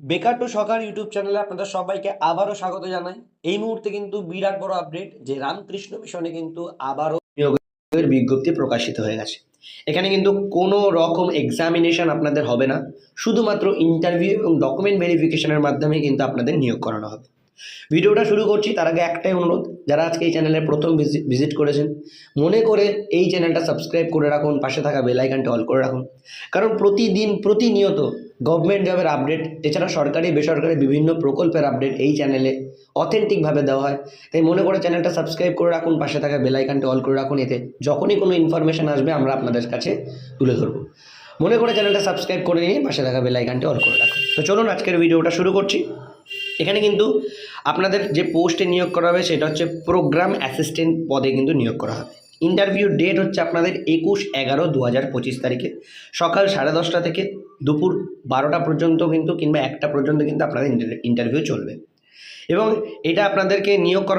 বেকার টু সকার ইউটিউব চ্যানেলে আপনাদের সবাইকে আবারও স্বাগত জানাই। এই মুহূর্তে কিন্তু বিরাট বড় আপডেট যে রামকৃষ্ণ মিশনে কিন্তু আবারও নিয়োগের বিজ্ঞপ্তি প্রকাশিত হয়ে গেছে। এখানে কিন্তু কোনো রকম এক্সামিনেশন আপনাদের হবে না, শুধুমাত্র ইন্টারভিউ এবং ডকুমেন্ট ভেরিফিকেশনের মাধ্যমে কিন্তু আপনাদের নিয়োগ করানো হবে। ভিডিওটা শুরু করছি তার আগে একটাই অনুরোধ, যারা আজকে এই চ্যানেলে প্রথম ভিজিট করেছেন মনে করে এই চ্যানেলটা সাবস্ক্রাইব করে রাখুন, পাশে থাকা বেল আইকনটা অল করে রাখুন, কারণ প্রতিদিন প্রতিনিয়ত গভর্নমেন্ট জবের আপডেট, এছাড়া সরকারি বেসরকারি বিভিন্ন প্রকল্পের আপডেট এই চ্যানেলে অথেন্টিকভাবে দেওয়া হয়। তাই মনে করে চ্যানেলটা সাবস্ক্রাইব করে রাখুন, পাশে থাকা বেল আইকনটা অল করে রাখুন, এতে যখনই কোনো ইনফরমেশন আসবে আমরা আপনাদের কাছে তুলে ধরবো। মনে করে চ্যানেলটা সাবস্ক্রাইব করে নিয়ে পাশে থাকা বেল আইকনটা অল করে রাখুন। তো চলুন আজকের ভিডিওটা শুরু করছি। এখানে কিন্তু আপনাদের যে পোস্টে নিয়োগ করা হবে সেটা হচ্ছে প্রোগ্রাম অ্যাসিস্ট্যান্ট পদে কিন্তু নিয়োগ করা হবে। ইন্টারভিউ ডেট হচ্ছে আপনাদের 21/11/2025 তারিখে সকাল 10:30 থেকে দুপুর 12টা পর্যন্ত কিন্তু কিংবা 1টা পর্যন্ত কিন্তু আপনাদের ইন্টারভিউ চলবে এবং এটা আপনাদেরকে নিয়োগ করা